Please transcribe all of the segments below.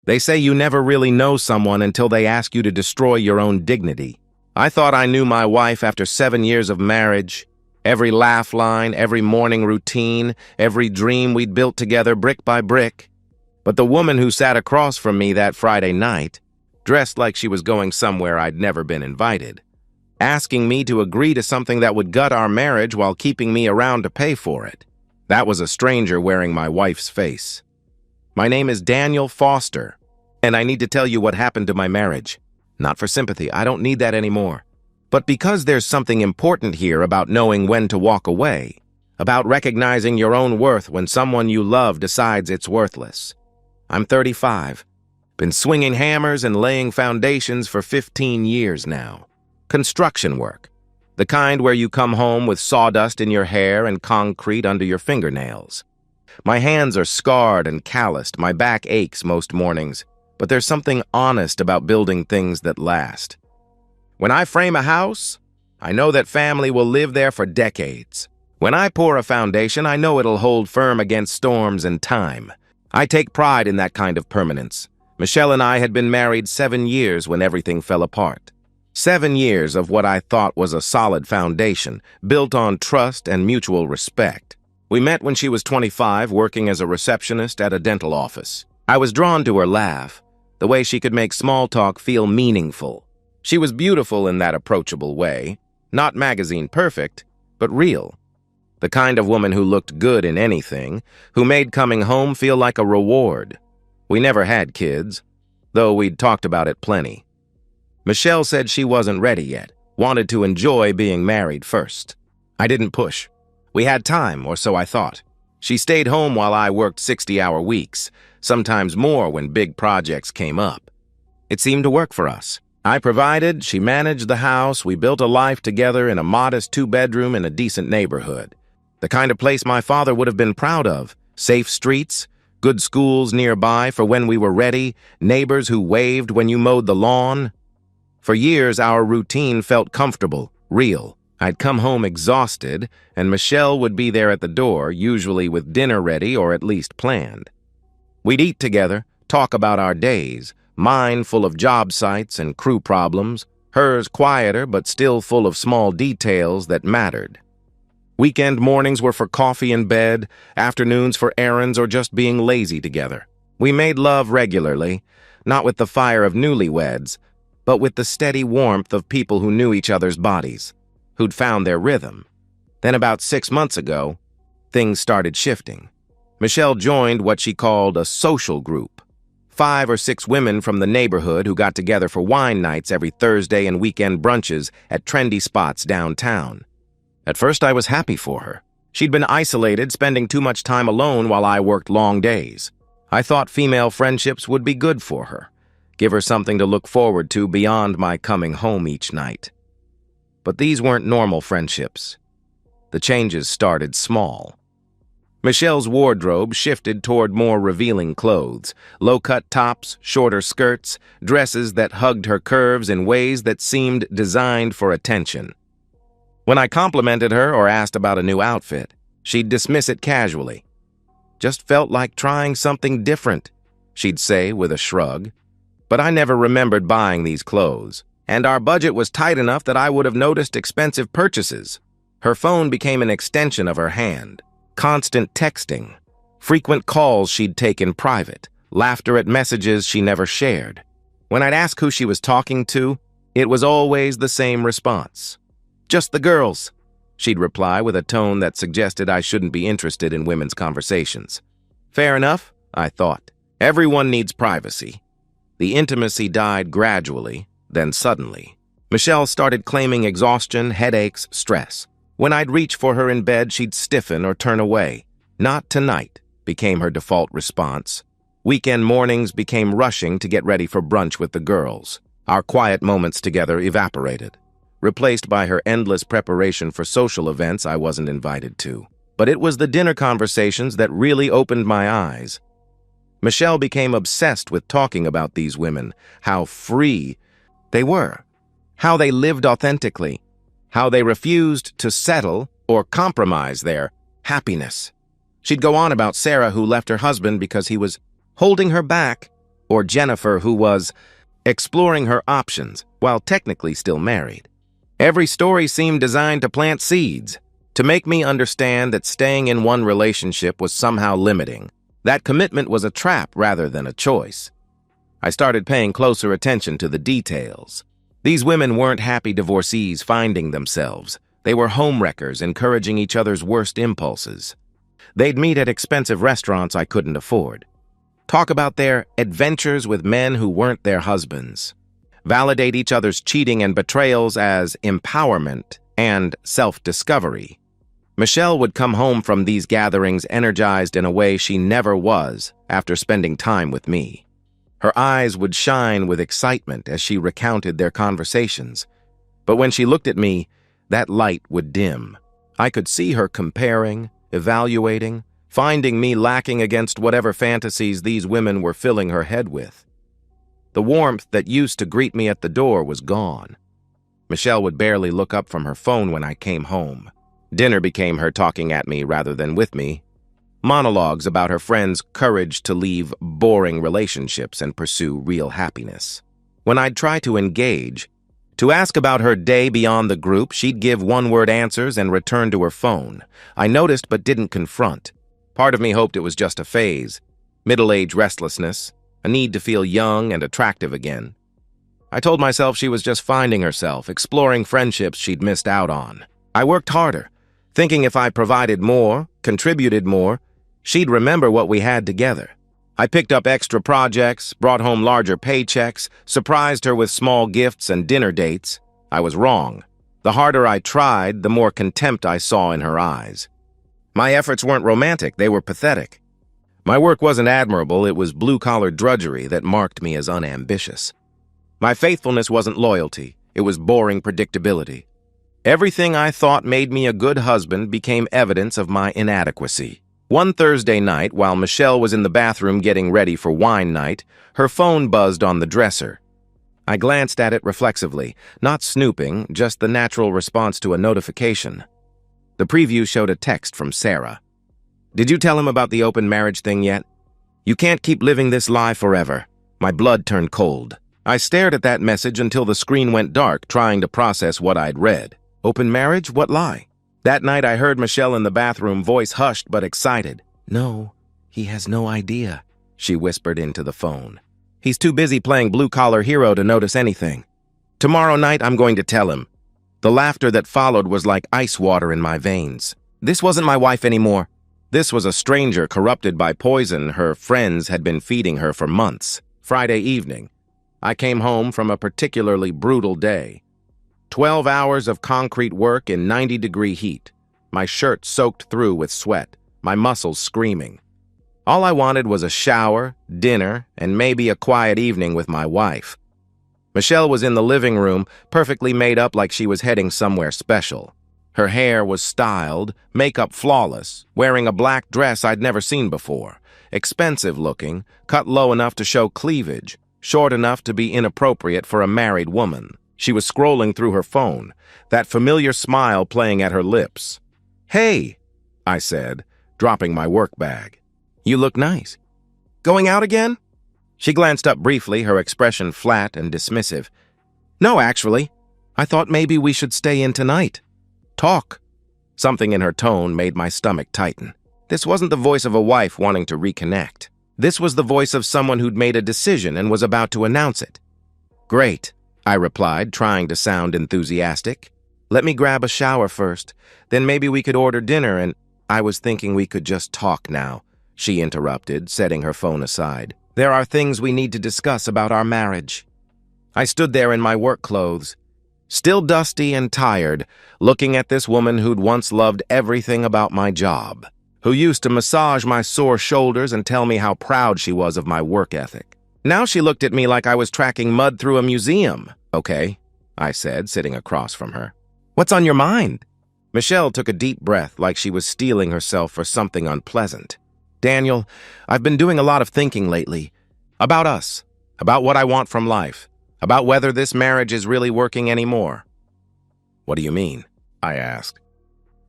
They say you never really know someone until they ask you to destroy your own dignity. I thought I knew my wife after 7 years of marriage. Every laugh line, every morning routine, every dream we'd built together brick by brick. But the woman who sat across from me that Friday night, dressed like she was going somewhere I'd never been invited, asking me to agree to something that would gut our marriage while keeping me around to pay for it. That was a stranger wearing my wife's face. My name is Daniel Foster, and I need to tell you what happened to my marriage. Not for sympathy, I don't need that anymore. But because there's something important here about knowing when to walk away, about recognizing your own worth when someone you love decides it's worthless. I'm 35, been swinging hammers and laying foundations for 15 years now. Construction work, the kind where you come home with sawdust in your hair and concrete under your fingernails. My hands are scarred and calloused, my back aches most mornings, but there's something honest about building things that last. When I frame a house, I know that family will live there for decades. When I pour a foundation, I know it'll hold firm against storms and time. I take pride in that kind of permanence. Michelle and I had been married 7 years when everything fell apart. 7 years of what I thought was a solid foundation, built on trust and mutual respect. We met when she was 25, working as a receptionist at a dental office. I was drawn to her laugh, the way she could make small talk feel meaningful. She was beautiful in that approachable way, not magazine perfect, but real. The kind of woman who looked good in anything, who made coming home feel like a reward. We never had kids, though we'd talked about it plenty. Michelle said she wasn't ready yet, wanted to enjoy being married first. I didn't push. We had time, or so I thought. She stayed home while I worked 60-hour weeks, sometimes more when big projects came up. It seemed to work for us. I provided, she managed the house, we built a life together in a modest 2-bedroom in a decent neighborhood. The kind of place my father would have been proud of. Safe streets, good schools nearby for when we were ready, neighbors who waved when you mowed the lawn. For years, our routine felt comfortable, real. I'd come home exhausted, and Michelle would be there at the door, usually with dinner ready or at least planned. We'd eat together, talk about our days, mine full of job sites and crew problems, hers quieter but still full of small details that mattered. Weekend mornings were for coffee in bed, afternoons for errands or just being lazy together. We made love regularly, not with the fire of newlyweds, but with the steady warmth of people who knew each other's bodies, who'd found their rhythm. Then about 6 months ago, things started shifting. Michelle joined what she called a social group. 5 or 6 women from the neighborhood who got together for wine nights every Thursday and weekend brunches at trendy spots downtown. At first, I was happy for her. She'd been isolated, spending too much time alone while I worked long days. I thought female friendships would be good for her, give her something to look forward to beyond my coming home each night. But these weren't normal friendships. The changes started small. Michelle's wardrobe shifted toward more revealing clothes, low-cut tops, shorter skirts, dresses that hugged her curves in ways that seemed designed for attention. When I complimented her or asked about a new outfit, she'd dismiss it casually. Just felt like trying something different, she'd say with a shrug. But I never remembered buying these clothes, and our budget was tight enough that I would have noticed expensive purchases. Her phone became an extension of her hand. Constant texting, frequent calls she'd take in private, laughter at messages she never shared. When I'd ask who she was talking to, it was always the same response. "Just the girls," she'd reply with a tone that suggested I shouldn't be interested in women's conversations. Fair enough, I thought. Everyone needs privacy. The intimacy died gradually, then suddenly. Michelle started claiming exhaustion, headaches, stress. When I'd reach for her in bed, she'd stiffen or turn away. "Not tonight," became her default response. Weekend mornings became rushing to get ready for brunch with the girls. Our quiet moments together evaporated, replaced by her endless preparation for social events I wasn't invited to. But it was the dinner conversations that really opened my eyes. Michelle became obsessed with talking about these women, how free they were, how they lived authentically, how they refused to settle or compromise their happiness. She'd go on about Sarah, who left her husband because he was holding her back, or Jennifer, who was exploring her options while technically still married. Every story seemed designed to plant seeds, to make me understand that staying in one relationship was somehow limiting, that commitment was a trap rather than a choice. I started paying closer attention to the details. These women weren't happy divorcees finding themselves. They were homewreckers encouraging each other's worst impulses. They'd meet at expensive restaurants I couldn't afford. Talk about their adventures with men who weren't their husbands. Validate each other's cheating and betrayals as empowerment and self-discovery. Michelle would come home from these gatherings energized in a way she never was after spending time with me. Her eyes would shine with excitement as she recounted their conversations. But when she looked at me, that light would dim. I could see her comparing, evaluating, finding me lacking against whatever fantasies these women were filling her head with. The warmth that used to greet me at the door was gone. Michelle would barely look up from her phone when I came home. Dinner became her talking at me rather than with me. Monologues about her friends' courage to leave boring relationships and pursue real happiness. When I'd try to engage, to ask about her day beyond the group, she'd give one-word answers and return to her phone. I noticed but didn't confront. Part of me hoped it was just a phase, middle-age restlessness, a need to feel young and attractive again. I told myself she was just finding herself, exploring friendships she'd missed out on. I worked harder, thinking if I provided more, contributed more, she'd remember what we had together. I picked up extra projects, brought home larger paychecks, surprised her with small gifts and dinner dates. I was wrong. The harder I tried, the more contempt I saw in her eyes. My efforts weren't romantic, they were pathetic. My work wasn't admirable, it was blue-collar drudgery that marked me as unambitious. My faithfulness wasn't loyalty, it was boring predictability. Everything I thought made me a good husband became evidence of my inadequacy. One Thursday night, while Michelle was in the bathroom getting ready for wine night, her phone buzzed on the dresser. I glanced at it reflexively, not snooping, just the natural response to a notification. The preview showed a text from Sarah. "Did you tell him about the open marriage thing yet? You can't keep living this lie forever." My blood turned cold. I stared at that message until the screen went dark, trying to process what I'd read. Open marriage? What lie? That night I heard Michelle in the bathroom, voice hushed but excited. "No, he has no idea," she whispered into the phone. "He's too busy playing blue-collar hero to notice anything. Tomorrow night I'm going to tell him." The laughter that followed was like ice water in my veins. This wasn't my wife anymore. This was a stranger corrupted by poison her friends had been feeding her for months. Friday evening, I came home from a particularly brutal day. 12 hours of concrete work in 90-degree heat, my shirt soaked through with sweat, my muscles screaming. All I wanted was a shower, dinner, and maybe a quiet evening with my wife. Michelle was in the living room, perfectly made up like she was heading somewhere special. Her hair was styled, makeup flawless, wearing a black dress I'd never seen before, expensive looking, cut low enough to show cleavage, short enough to be inappropriate for a married woman. She was scrolling through her phone, that familiar smile playing at her lips. "Hey," I said, dropping my work bag. "You look nice. Going out again?" She glanced up briefly, her expression flat and dismissive. "No, actually. I thought maybe we should stay in tonight. Talk." Something in her tone made my stomach tighten. This wasn't the voice of a wife wanting to reconnect. This was the voice of someone who'd made a decision and was about to announce it. "Great," I replied, trying to sound enthusiastic. "Let me grab a shower first. Then maybe we could order dinner and—" "I was thinking we could just talk now," she interrupted, setting her phone aside. "There are things we need to discuss about our marriage." I stood there in my work clothes, still dusty and tired, looking at this woman who'd once loved everything about my job, who used to massage my sore shoulders and tell me how proud she was of my work ethic. Now she looked at me like I was tracking mud through a museum. "Okay," I said, sitting across from her. "What's on your mind?" Michelle took a deep breath like she was steeling herself for something unpleasant. "Daniel, I've been doing a lot of thinking lately. About us. About what I want from life. About whether this marriage is really working anymore." "What do you mean?" I asked.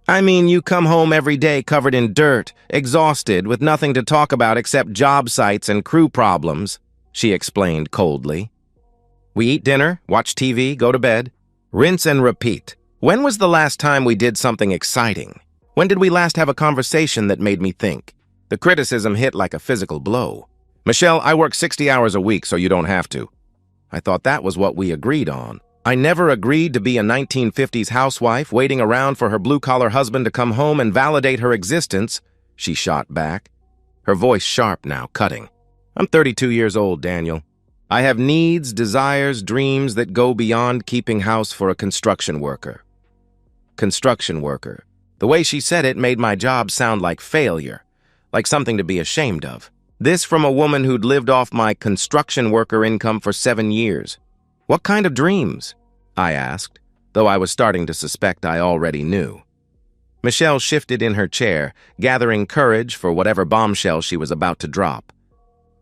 "I mean, you come home every day covered in dirt, exhausted, with nothing to talk about except job sites and crew problems. she explained coldly. We eat dinner, watch TV, go to bed. Rinse and repeat. When was the last time we did something exciting? When did we last have a conversation that made me think? The criticism hit like a physical blow. Michelle, I work 60 hours a week, so you don't have to. I thought that was what we agreed on. I never agreed to be a 1950s housewife waiting around for her blue-collar husband to come home and validate her existence, she shot back, her voice sharp now, cutting. I'm 32 years old, Daniel. I have needs, desires, dreams that go beyond keeping house for a construction worker. Construction worker. The way she said it made my job sound like failure, like something to be ashamed of. This from a woman who'd lived off my construction worker income for 7 years. What kind of dreams? I asked, though I was starting to suspect I already knew. Michelle shifted in her chair, gathering courage for whatever bombshell she was about to drop.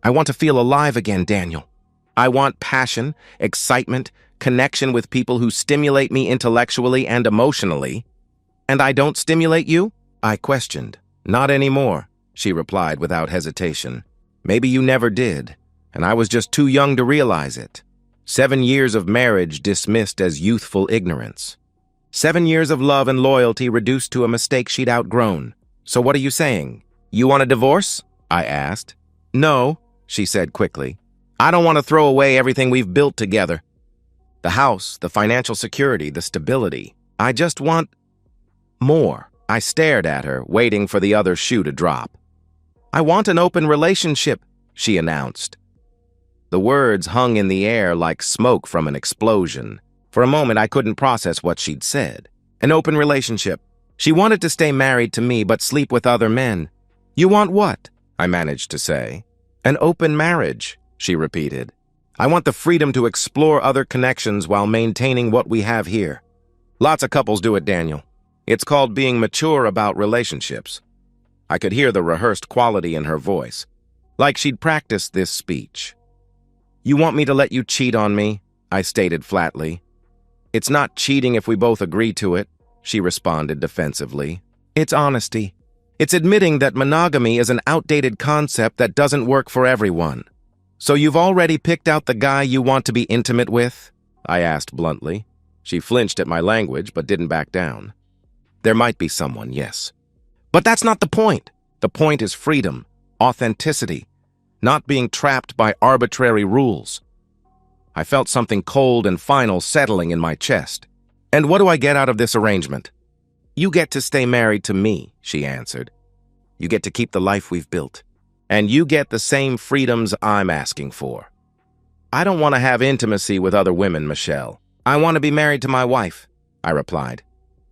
I want to feel alive again, Daniel. I want passion, excitement, connection with people who stimulate me intellectually and emotionally. And I don't stimulate you? I questioned. Not anymore, she replied without hesitation. Maybe you never did, and I was just too young to realize it. 7 years of marriage dismissed as youthful ignorance. 7 years of love and loyalty reduced to a mistake she'd outgrown. So what are you saying? You want a divorce? I asked. No, she said quickly. I don't want to throw away everything we've built together. The house, the financial security, the stability. I just want more. I stared at her, waiting for the other shoe to drop. I want an open relationship, she announced. The words hung in the air like smoke from an explosion. For a moment, I couldn't process what she'd said. An open relationship. She wanted to stay married to me but sleep with other men. You want what? I managed to say. An open marriage, she repeated. I want the freedom to explore other connections while maintaining what we have here. Lots of couples do it, Daniel. It's called being mature about relationships. I could hear the rehearsed quality in her voice, like she'd practiced this speech. You want me to let you cheat on me? I stated flatly. It's not cheating if we both agree to it, she responded defensively. It's honesty. It's admitting that monogamy is an outdated concept that doesn't work for everyone. So you've already picked out the guy you want to be intimate with? I asked bluntly. She flinched at my language but didn't back down. There might be someone, yes. But that's not the point. The point is freedom, authenticity, not being trapped by arbitrary rules. I felt something cold and final settling in my chest. And what do I get out of this arrangement? You get to stay married to me, she answered. You get to keep the life we've built. And you get the same freedoms I'm asking for. I don't want to have intimacy with other women, Michelle. I want to be married to my wife, I replied.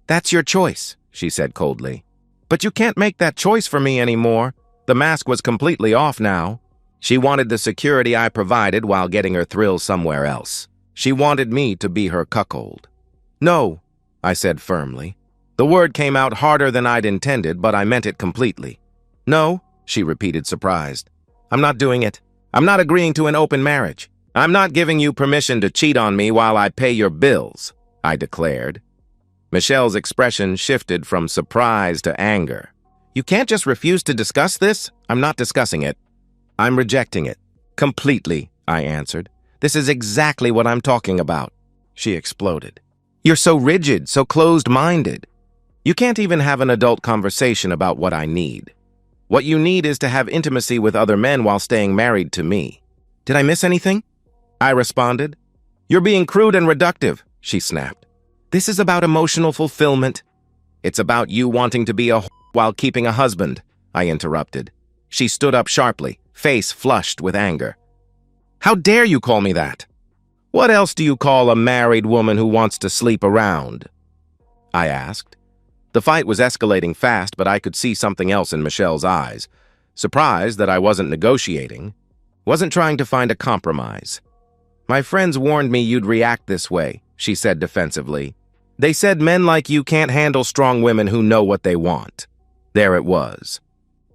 That's your choice, she said coldly. But you can't make that choice for me anymore. The mask was completely off now. She wanted the security I provided while getting her thrills somewhere else. She wanted me to be her cuckold. No, I said firmly. The word came out harder than I'd intended, but I meant it completely. No, she repeated, surprised. I'm not doing it. I'm not agreeing to an open marriage. I'm not giving you permission to cheat on me while I pay your bills, I declared. Michelle's expression shifted from surprise to anger. You can't just refuse to discuss this? I'm not discussing it. I'm rejecting it. Completely, I answered. This is exactly what I'm talking about. She exploded. You're so rigid, so closed-minded. You can't even have an adult conversation about what I need. What you need is to have intimacy with other men while staying married to me. Did I miss anything? I responded. You're being crude and reductive, she snapped. This is about emotional fulfillment. It's about you wanting to be a while keeping a husband, I interrupted. She stood up sharply, face flushed with anger. How dare you call me that? What else do you call a married woman who wants to sleep around? I asked. The fight was escalating fast, but I could see something else in Michelle's eyes. Surprised that I wasn't negotiating. Wasn't trying to find a compromise. My friends warned me you'd react this way, she said defensively. They said men like you can't handle strong women who know what they want. There it was.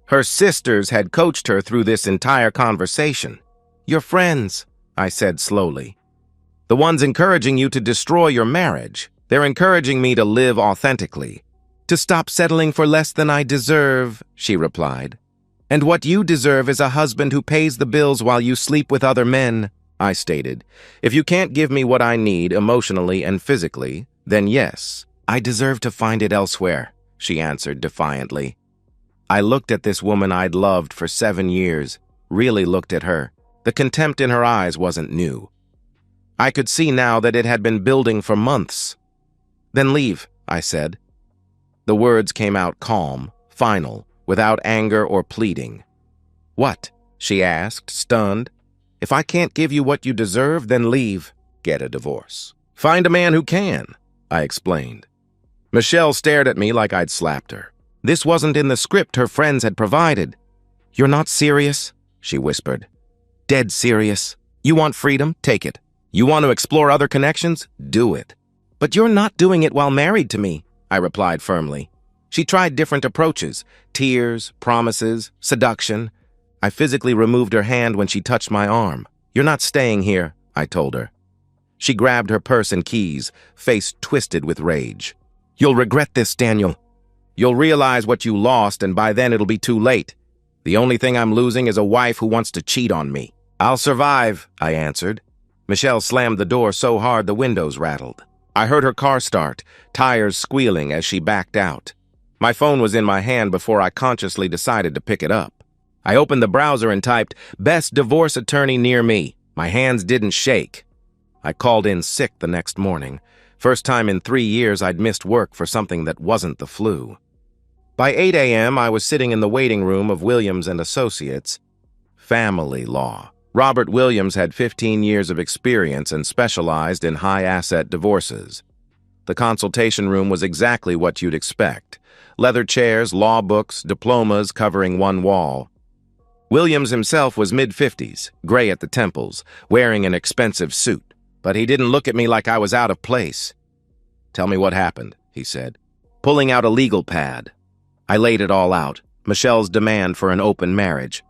Her sisters had coached her through this entire conversation. Your friends, I said slowly. The ones encouraging you to destroy your marriage. They're encouraging me to live authentically. To stop settling for less than I deserve, she replied. "And what you deserve is a husband who pays the bills while you sleep with other men," I stated. "If you can't give me what I need emotionally and physically, then yes, I deserve to find it elsewhere," she answered defiantly. I looked at this woman I'd loved for 7 years, really looked at her. The contempt in her eyes wasn't new. I could see now that it had been building for months. "Then leave," I said. The words came out calm, final, without anger or pleading. "What?" she asked, stunned. "If I can't give you what you deserve, then leave. Get a divorce. Find a man who can," I explained. Michelle stared at me like I'd slapped her. This wasn't in the script her friends had provided. "You're not serious?" she whispered. "Dead serious. You want freedom? Take it. You want to explore other connections? Do it." "But you're not doing it while married to me," I replied firmly. She tried different approaches: tears, promises, seduction. I physically removed her hand when she touched my arm. "You're not staying here," I told her. She grabbed her purse and keys, face twisted with rage. "You'll regret this, Daniel. You'll realize what you lost, and by then it'll be too late. The only thing I'm losing is a wife who wants to cheat on me." "I'll survive," I answered. Michelle slammed the door so hard the windows rattled. I heard her car start, tires squealing as she backed out. My phone was in my hand before I consciously decided to pick it up. I opened the browser and typed, "Best divorce attorney near me." My hands didn't shake. I called in sick the next morning. First time in 3 years I'd missed work for something that wasn't the flu. By 8 a.m., I was sitting in the waiting room of Williams & Associates. Family law. Robert Williams had 15 years of experience and specialized in high-asset divorces. The consultation room was exactly what you'd expect. Leather chairs, law books, diplomas covering one wall. Williams himself was mid-50s, gray at the temples, wearing an expensive suit. But he didn't look at me like I was out of place. "Tell me what happened," he said, pulling out a legal pad. I laid it all out. Michelle's demand for an open marriage.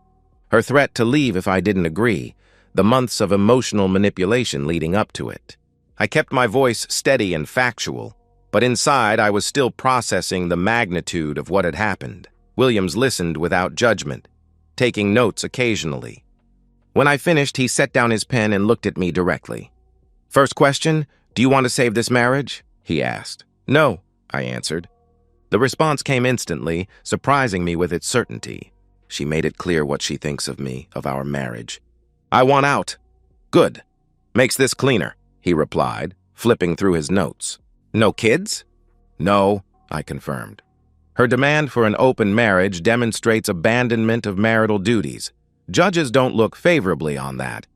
Her threat to leave if I didn't agree. The months of emotional manipulation leading up to it. I kept my voice steady and factual, but inside I was still processing the magnitude of what had happened. Williams listened without judgment, taking notes occasionally. When I finished, he set down his pen and looked at me directly. "First question, do you want to save this marriage?" he asked. "No," I answered. The response came instantly, surprising me with its certainty. She made it clear what she thinks of me, of our marriage. "I want out." "Good. Makes this cleaner," he replied, flipping through his notes. "No kids?" "No," I confirmed. Her demand for an open marriage demonstrates abandonment of marital duties. Judges don't look favorably on that.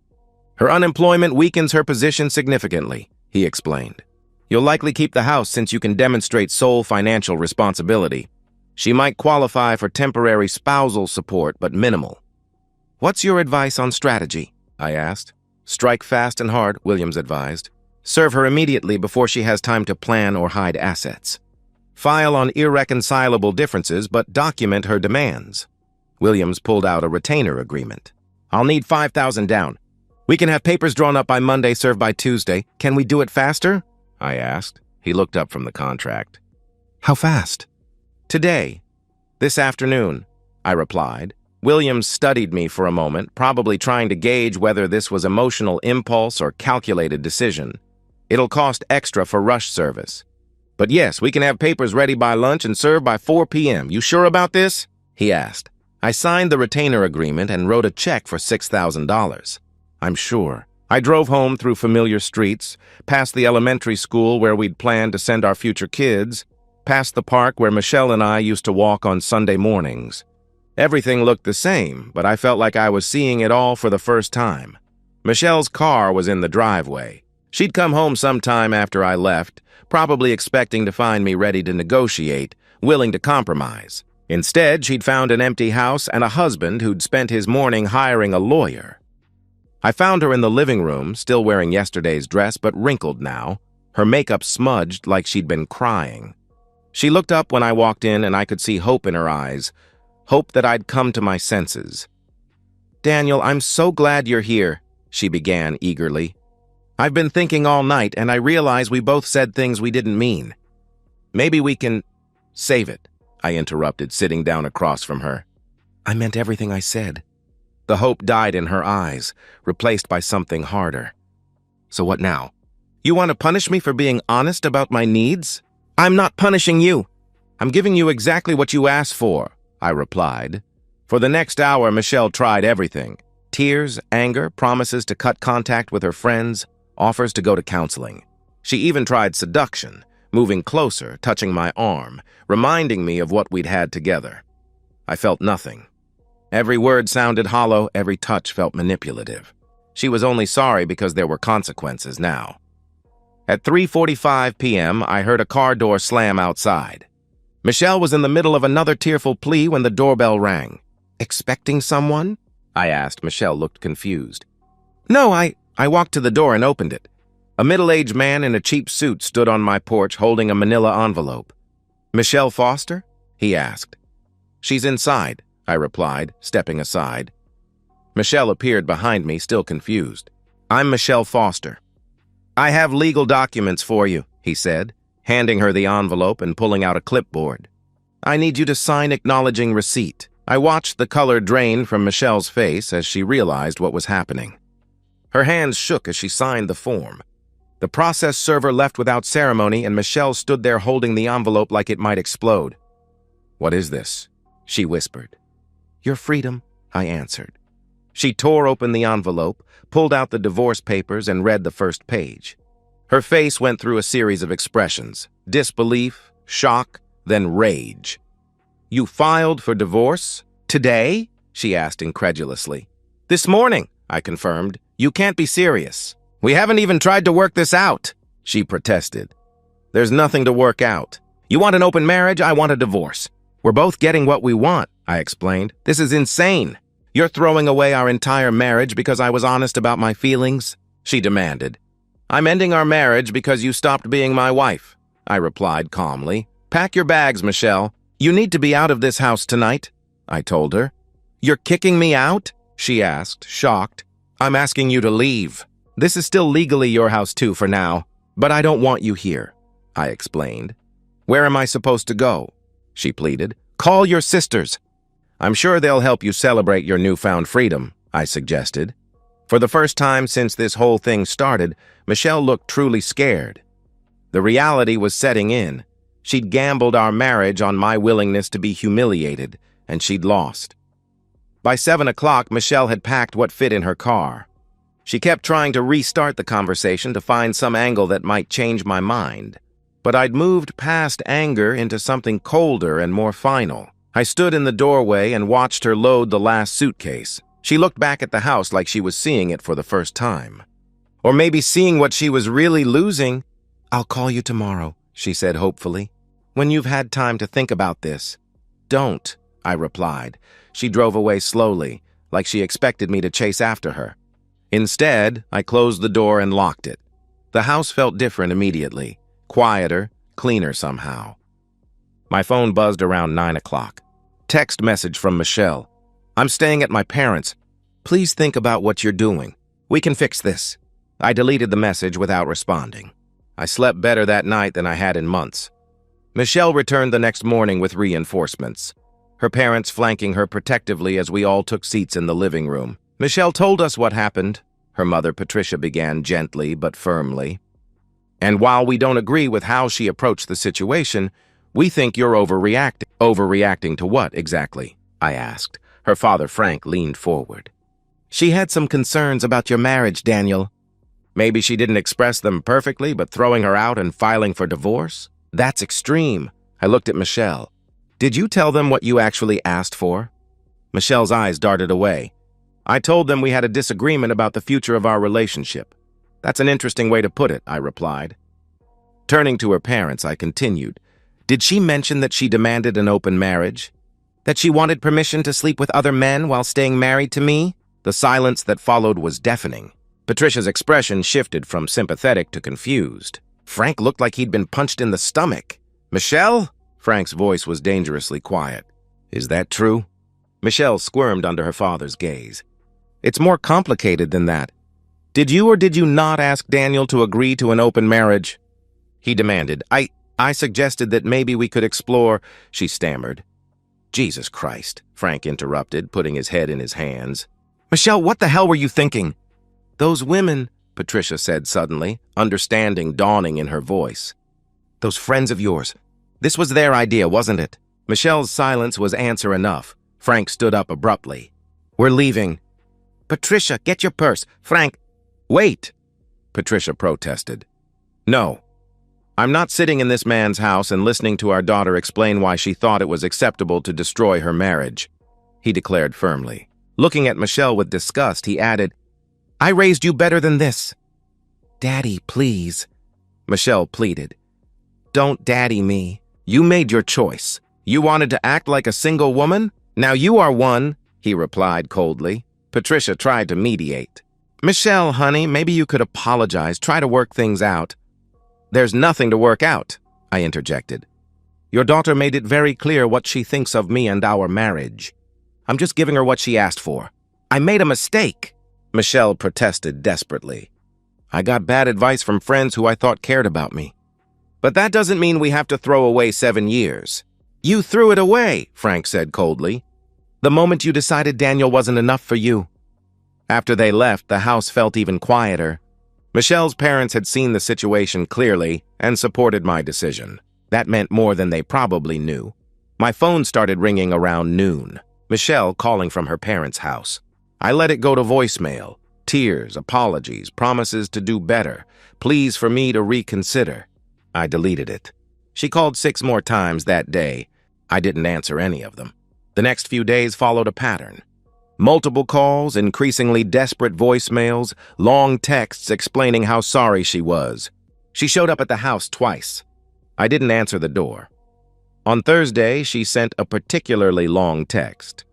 "Her unemployment weakens her position significantly," he explained. "You'll likely keep the house since you can demonstrate sole financial responsibility. She might qualify for temporary spousal support, but minimal." "What's your advice on strategy?" I asked. "Strike fast and hard," Williams advised. "Serve her immediately before she has time to plan or hide assets. File on irreconcilable differences, but document her demands." Williams pulled out a retainer agreement. "I'll need $5,000 down. We can have papers drawn up by Monday, served by Tuesday. Can we do it faster?" I asked. He looked up from the contract. "How fast?" "Today. This afternoon," I replied. Williams studied me for a moment, probably trying to gauge whether this was emotional impulse or calculated decision. "It'll cost extra for rush service. But yes, we can have papers ready by lunch and served by 4 p.m. You sure about this?" he asked. I signed the retainer agreement and wrote a check for $6,000. "I'm sure." I drove home through familiar streets, past the elementary school where we'd planned to send our future kids, past the park where Michelle and I used to walk on Sunday mornings. Everything looked the same, but I felt like I was seeing it all for the first time. Michelle's car was in the driveway. She'd come home sometime after I left, probably expecting to find me ready to negotiate, willing to compromise. Instead, she'd found an empty house and a husband who'd spent his morning hiring a lawyer. I found her in the living room, still wearing yesterday's dress, but wrinkled now, her makeup smudged like she'd been crying. She looked up when I walked in, and I could see hope in her eyes, hope that I'd come to my senses. "Daniel, I'm so glad you're here," she began eagerly. "I've been thinking all night, and I realize we both said things we didn't mean. Maybe we can save it," I interrupted, sitting down across from her. I meant everything I said. The hope died in her eyes, replaced by something harder. So what now? You want to punish me for being honest about my needs? I'm not punishing you. I'm giving you exactly what you asked for, I replied. For the next hour, Michelle tried everything. Tears, anger, promises to cut contact with her friends, offers to go to counseling. She even tried seduction, moving closer, touching my arm, reminding me of what we'd had together. I felt nothing. Every word sounded hollow, every touch felt manipulative. She was only sorry because there were consequences now. At 3:45 p.m., I heard a car door slam outside. Michelle was in the middle of another tearful plea when the doorbell rang. Expecting someone? I asked. Michelle looked confused. No, I walked to the door and opened it. A middle-aged man in a cheap suit stood on my porch holding a manila envelope. Michelle Foster? He asked. She's inside, I replied, stepping aside. Michelle appeared behind me, still confused. I'm Michelle Foster. I have legal documents for you, he said, handing her the envelope and pulling out a clipboard. I need you to sign acknowledging receipt. I watched the color drain from Michelle's face as she realized what was happening. Her hands shook as she signed the form. The process server left without ceremony, and Michelle stood there holding the envelope like it might explode. What is this? She whispered. Your freedom, I answered. She tore open the envelope, pulled out the divorce papers, and read the first page. Her face went through a series of expressions: disbelief, shock, then rage. You filed for divorce? Today? She asked incredulously. This morning, I confirmed. You can't be serious. We haven't even tried to work this out, she protested. There's nothing to work out. You want an open marriage, I want a divorce. We're both getting what we want, I explained. This is insane. You're throwing away our entire marriage because I was honest about my feelings, she demanded. I'm ending our marriage because you stopped being my wife, I replied calmly. Pack your bags, Michelle. You need to be out of this house tonight, I told her. You're kicking me out? She asked, shocked. I'm asking you to leave. This is still legally your house too for now, but I don't want you here, I explained. Where am I supposed to go? She pleaded. Call your sisters. I'm sure they'll help you celebrate your newfound freedom, I suggested. For the first time since this whole thing started, Michelle looked truly scared. The reality was setting in. She'd gambled our marriage on my willingness to be humiliated, and she'd lost. By 7 o'clock, Michelle had packed what fit in her car. She kept trying to restart the conversation to find some angle that might change my mind. But I'd moved past anger into something colder and more final. I stood in the doorway and watched her load the last suitcase. She looked back at the house like she was seeing it for the first time. Or maybe seeing what she was really losing. I'll call you tomorrow, she said hopefully. When you've had time to think about this. Don't, I replied. She drove away slowly, like she expected me to chase after her. Instead, I closed the door and locked it. The house felt different immediately, quieter, cleaner somehow. My phone buzzed around 9 o'clock. Text message from Michelle. I'm staying at my parents'. Please think about what you're doing. We can fix this. I deleted the message without responding. I slept better that night than I had in months. Michelle returned the next morning with reinforcements, her parents flanking her protectively as we all took seats in the living room. Michelle told us what happened, her mother Patricia began gently but firmly. And while we don't agree with how she approached the situation, we think you're overreacting. Overreacting to what, exactly? I asked. Her father, Frank, leaned forward. She had some concerns about your marriage, Daniel. Maybe she didn't express them perfectly, but throwing her out and filing for divorce? That's extreme. I looked at Michelle. Did you tell them what you actually asked for? Michelle's eyes darted away. I told them we had a disagreement about the future of our relationship. That's an interesting way to put it, I replied. Turning to her parents, I continued. Did she mention that she demanded an open marriage? That she wanted permission to sleep with other men while staying married to me? The silence that followed was deafening. Patricia's expression shifted from sympathetic to confused. Frank looked like he'd been punched in the stomach. Michelle? Frank's voice was dangerously quiet. Is that true? Michelle squirmed under her father's gaze. It's more complicated than that. Did you or did you not ask Daniel to agree to an open marriage? He demanded. I suggested that maybe we could explore, she stammered. Jesus Christ, Frank interrupted, putting his head in his hands. Michelle, what the hell were you thinking? Those women, Patricia said suddenly, understanding dawning in her voice. Those friends of yours. This was their idea, wasn't it? Michelle's silence was answer enough. Frank stood up abruptly. We're leaving. Patricia, get your purse. Frank, wait, Patricia protested. No. I'm not sitting in this man's house and listening to our daughter explain why she thought it was acceptable to destroy her marriage, he declared firmly. Looking at Michelle with disgust, he added, I raised you better than this. Daddy, please, Michelle pleaded. Don't daddy me. You made your choice. You wanted to act like a single woman? Now you are one, he replied coldly. Patricia tried to mediate. Michelle, honey, maybe you could apologize, try to work things out. There's nothing to work out, I interjected. Your daughter made it very clear what she thinks of me and our marriage. I'm just giving her what she asked for. I made a mistake, Michelle protested desperately. I got bad advice from friends who I thought cared about me. But that doesn't mean we have to throw away 7 years. You threw it away, Frank said coldly. The moment you decided Daniel wasn't enough for you. After they left, the house felt even quieter. Michelle's parents had seen the situation clearly and supported my decision. That meant more than they probably knew. My phone started ringing around noon. Michelle calling from her parents' house. I let it go to voicemail. Tears, apologies, promises to do better, pleas for me to reconsider. I deleted it. She called 6 more times that day. I didn't answer any of them. The next few days followed a pattern. Multiple calls, increasingly desperate voicemails, long texts explaining how sorry she was. She showed up at the house twice. I didn't answer the door. On Thursday, she sent a particularly long text.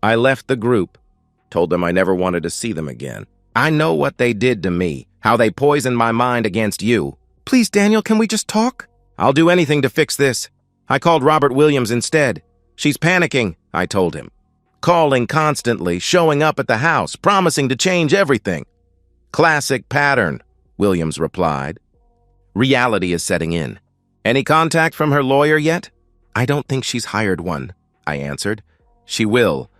I left the group, told them I never wanted to see them again. I know what they did to me, how they poisoned my mind against you. Please, Daniel, can we just talk? I'll do anything to fix this. I called Robert Williams instead. She's panicking, I told him. Calling constantly, showing up at the house, promising to change everything. Classic pattern, Williams replied. Reality is setting in. Any contact from her lawyer yet? I don't think she's hired one, I answered. She will.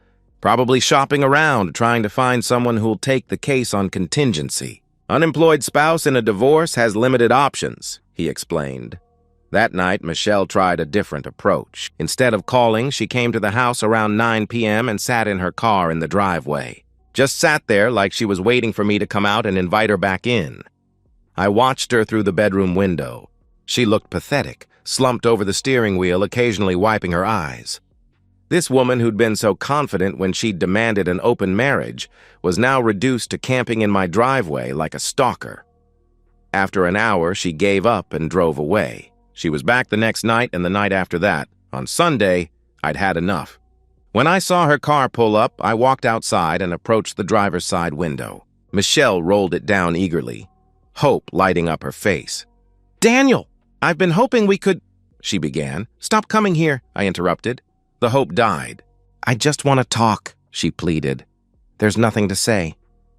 Probably shopping around, trying to find someone who'll take the case on contingency. Unemployed spouse in a divorce has limited options, he explained. That night, Michelle tried a different approach. Instead of calling, she came to the house around 9 p.m. and sat in her car in the driveway. Just sat there like she was waiting for me to come out and invite her back in. I watched her through the bedroom window. She looked pathetic, slumped over the steering wheel, occasionally wiping her eyes. This woman who'd been so confident when she'd demanded an open marriage was now reduced to camping in my driveway like a stalker. After an hour, she gave up and drove away. She was back the next night and the night after that. On Sunday, I'd had enough. When I saw her car pull up, I walked outside and approached the driver's side window. Michelle rolled it down eagerly, hope lighting up her face. Daniel, I've been hoping we could, she began. Stop coming here, I interrupted. The hope died. I just want to talk, she pleaded. There's nothing to say.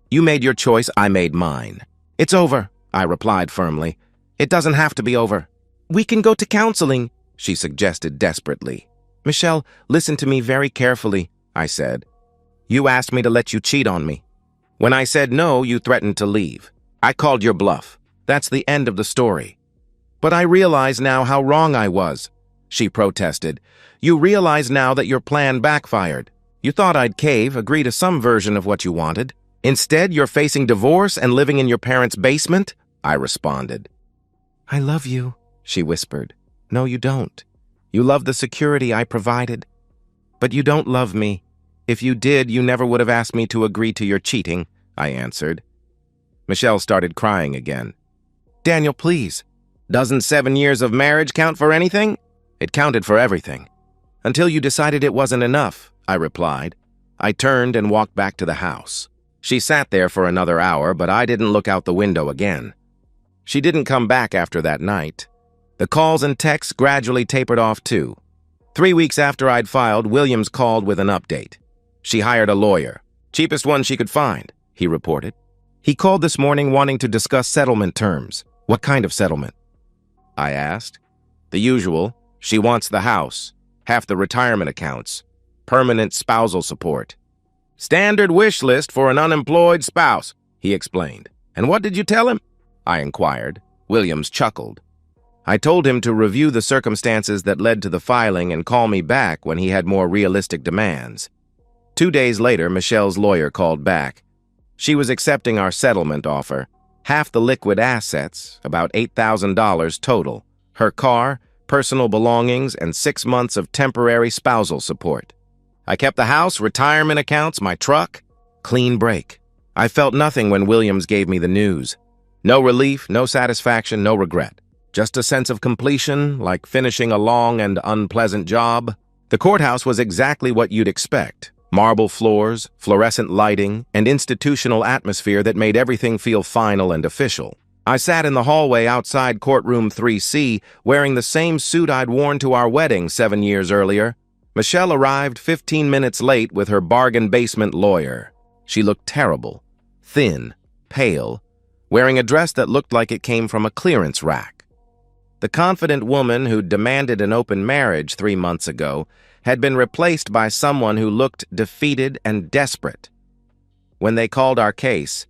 You made your choice, I made mine. It's over, I replied firmly. It doesn't have to be over. We can go to counseling, she suggested desperately. Michelle, listen to me very carefully, I said. You asked me to let you cheat on me. When I said no, you threatened to leave. I called your bluff. That's the end of the story. But I realize now how wrong I was, she protested. You realize now that your plan backfired. You thought I'd cave, agree to some version of what you wanted. Instead, you're facing divorce and living in your parents' basement, I responded. I love you, she whispered. No, you don't. You love the security I provided. But you don't love me. If you did, you never would have asked me to agree to your cheating, I answered. Michelle started crying again. Daniel, please. Doesn't 7 years of marriage count for anything? It counted for everything. Until you decided it wasn't enough, I replied. I turned and walked back to the house. She sat there for another hour, but I didn't look out the window again. She didn't come back after that night. The calls and texts gradually tapered off too. 3 weeks after I'd filed, Williams called with an update. She hired a lawyer. Cheapest one she could find, he reported. He called this morning wanting to discuss settlement terms. What kind of settlement? I asked. The usual. She wants the house. half the retirement accounts, permanent spousal support. Standard wish list for an unemployed spouse, he explained. And what did you tell him? I inquired. Williams chuckled. I told him to review the circumstances that led to the filing and call me back when he had more realistic demands. 2 days later, Michelle's lawyer called back. She was accepting our settlement offer. Half the liquid assets, about $8,000 total. Her car, personal belongings, and 6 months of temporary spousal support. I kept the house, retirement accounts, my truck. Clean break. I felt nothing when Williams gave me the news. No relief, no satisfaction, no regret. Just a sense of completion, like finishing a long and unpleasant job. The courthouse was exactly what you'd expect. Marble floors, fluorescent lighting, and institutional atmosphere that made everything feel final and official. I sat in the hallway outside courtroom 3C, wearing the same suit I'd worn to our wedding 7 years earlier. Michelle arrived 15 minutes late with her bargain basement lawyer. She looked terrible, thin, pale, wearing a dress that looked like it came from a clearance rack. The confident woman who demanded an open marriage 3 months ago had been replaced by someone who looked defeated and desperate. When they called our case,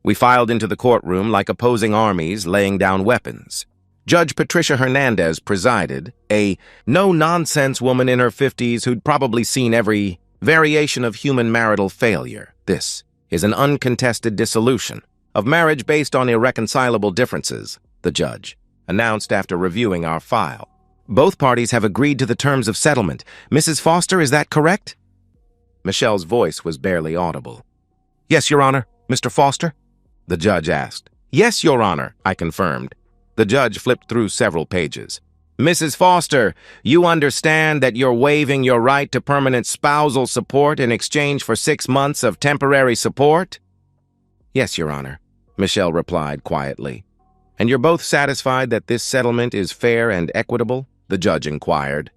we filed into the courtroom like opposing armies laying down weapons. Judge Patricia Hernandez presided, a no-nonsense woman in her 50s who'd probably seen every variation of human marital failure. This is an uncontested dissolution of marriage based on irreconcilable differences, the judge announced after reviewing our file. Both parties have agreed to the terms of settlement. Mrs. Foster, is that correct? Michelle's voice was barely audible. Yes, Your Honor. Mr. Foster? The judge asked. Yes, Your Honor, I confirmed. The judge flipped through several pages. Mrs. Foster, you understand that you're waiving your right to permanent spousal support in exchange for 6 months of temporary support? Yes, Your Honor, Michelle replied quietly. And you're both satisfied that this settlement is fair and equitable? The judge inquired.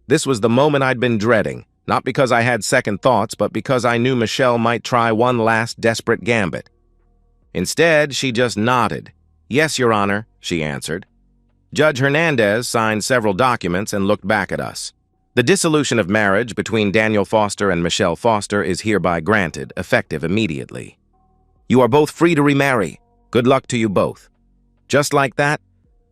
This was the moment I'd been dreading, not because I had second thoughts, but because I knew Michelle might try one last desperate gambit. Instead, she just nodded. Yes, Your Honor, she answered. Judge Hernandez signed several documents and looked back at us. The dissolution of marriage between Daniel Foster and Michelle Foster is hereby granted, effective immediately. You are both free to remarry. Good luck to you both. Just like that,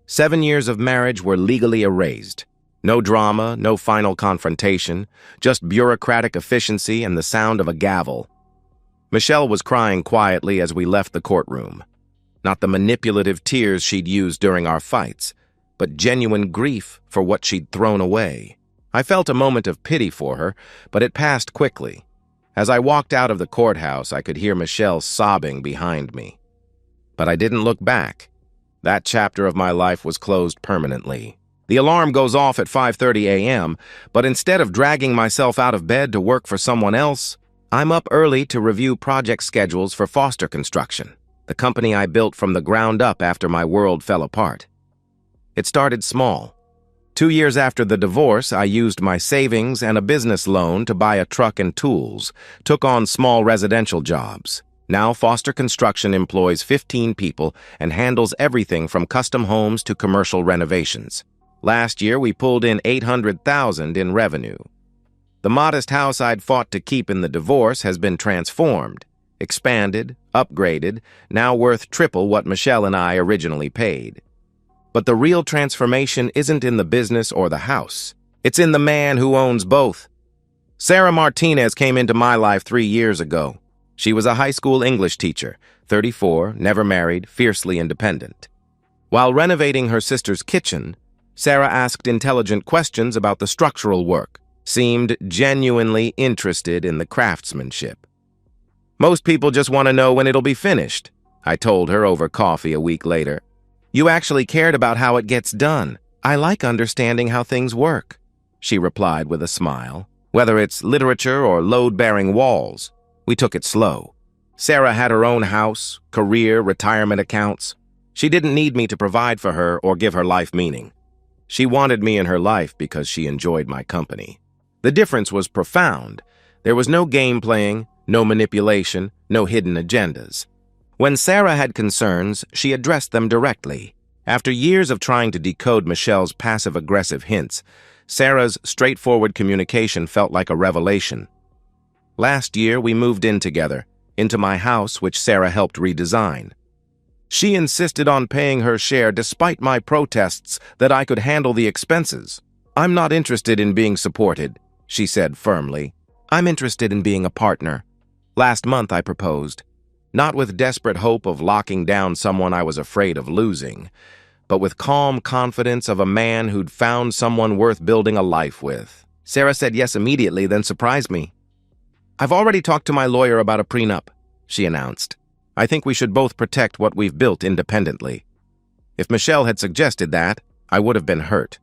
7 years of marriage were legally erased. No drama, no final confrontation, just bureaucratic efficiency and the sound of a gavel. Michelle was crying quietly as we left the courtroom. Not the manipulative tears she'd used during our fights, but genuine grief for what she'd thrown away. I felt a moment of pity for her, but it passed quickly. As I walked out of the courthouse, I could hear Michelle sobbing behind me. But I didn't look back. That chapter of my life was closed permanently. The alarm goes off at 5:30 a.m., but instead of dragging myself out of bed to work for someone else, I'm up early to review project schedules for Foster Construction, the company I built from the ground up after my world fell apart. It started small. 2 years after the divorce, I used my savings and a business loan to buy a truck and tools, took on small residential jobs. Now Foster Construction employs 15 people and handles everything from custom homes to commercial renovations. Last year, we pulled in $800,000 in revenue. The modest house I'd fought to keep in the divorce has been transformed, expanded, upgraded, now worth triple what Michelle and I originally paid. But the real transformation isn't in the business or the house. It's in the man who owns both. Sarah Martinez came into my life 3 years ago. She was a high school English teacher, 34, never married, fiercely independent. While renovating her sister's kitchen, Sarah asked intelligent questions about the structural work, seemed genuinely interested in the craftsmanship. Most people just want to know when it'll be finished, I told her over coffee a week later. You actually cared about how it gets done. I like understanding how things work, she replied with a smile. Whether it's literature or load-bearing walls, we took it slow. Sarah had her own house, career, retirement accounts. She didn't need me to provide for her or give her life meaning. She wanted me in her life because she enjoyed my company. The difference was profound. There was no game playing, no manipulation, no hidden agendas. When Sarah had concerns, she addressed them directly. After years of trying to decode Michelle's passive-aggressive hints, Sarah's straightforward communication felt like a revelation. Last year, we moved in together, into my house, which Sarah helped redesign. She insisted on paying her share despite my protests that I could handle the expenses. "I'm not interested in being supported," she said firmly. "I'm interested in being a partner." Last month I proposed, not with desperate hope of locking down someone I was afraid of losing, but with calm confidence of a man who'd found someone worth building a life with. Sarah said yes immediately, then surprised me. "I've already talked to my lawyer about a prenup," she announced. "I think we should both protect what we've built independently." If Michelle had suggested that, I would have been hurt.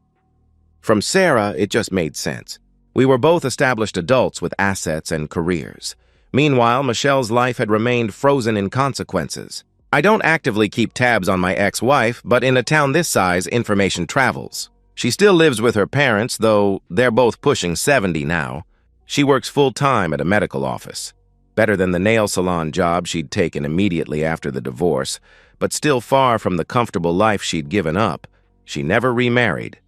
From Sarah, it just made sense. We were both established adults with assets and careers. Meanwhile, Michelle's life had remained frozen in consequences. I don't actively keep tabs on my ex-wife, but in a town this size, information travels. She still lives with her parents, though they're both pushing 70 now. She works full-time at a medical office. Better than the nail salon job she'd taken immediately after the divorce, but still far from the comfortable life she'd given up. She never remarried.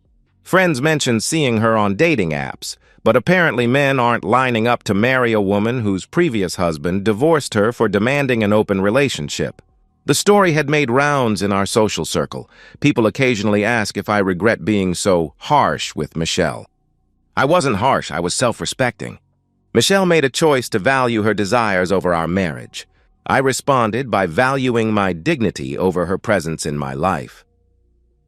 Friends mentioned seeing her on dating apps, but apparently men aren't lining up to marry a woman whose previous husband divorced her for demanding an open relationship. The story had made rounds in our social circle. People occasionally ask if I regret being so harsh with Michelle. I wasn't harsh, I was self-respecting. Michelle made a choice to value her desires over our marriage. I responded by valuing my dignity over her presence in my life.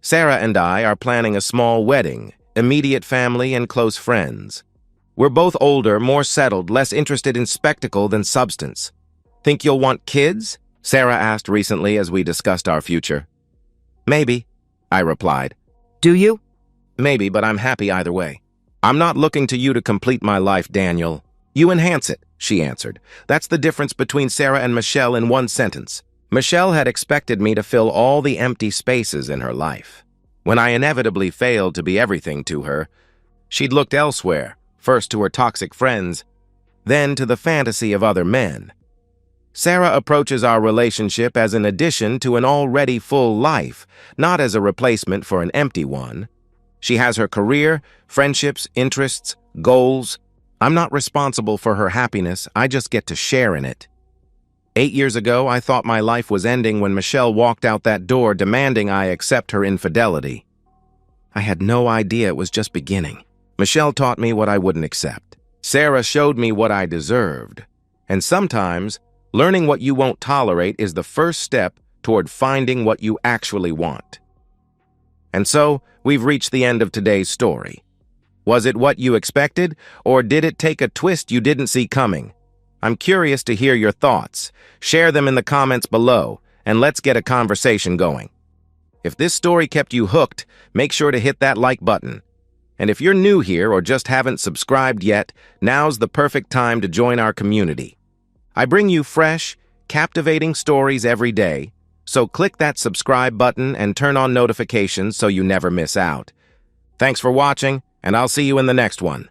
Sarah and I are planning a small wedding, immediate family and close friends. We're both older, more settled, less interested in spectacle than substance. "Think you'll want kids?" Sarah asked recently as we discussed our future. "Maybe," I replied. Do you? "Maybe, but I'm happy either way. I'm not looking to you to complete my life, Daniel. You enhance it," she answered. That's the difference between Sarah and Michelle in one sentence. Michelle had expected me to fill all the empty spaces in her life. When I inevitably failed to be everything to her, she'd looked elsewhere, first to her toxic friends, then to the fantasy of other men. Sarah approaches our relationship as an addition to an already full life, not as a replacement for an empty one. She has her career, friendships, interests, goals. I'm not responsible for her happiness, I just get to share in it. 8 years ago, I thought my life was ending when Michelle walked out that door demanding I accept her infidelity. I had no idea it was just beginning. Michelle taught me what I wouldn't accept. Sarah showed me what I deserved. And sometimes, learning what you won't tolerate is the first step toward finding what you actually want. And so, we've reached the end of today's story. Was it what you expected, or did it take a twist you didn't see coming? I'm curious to hear your thoughts. Share them in the comments below, and let's get a conversation going. If this story kept you hooked, make sure to hit that like button. And if you're new here or just haven't subscribed yet, now's the perfect time to join our community. I bring you fresh, captivating stories every day, so click that subscribe button and turn on notifications so you never miss out. Thanks for watching, and I'll see you in the next one.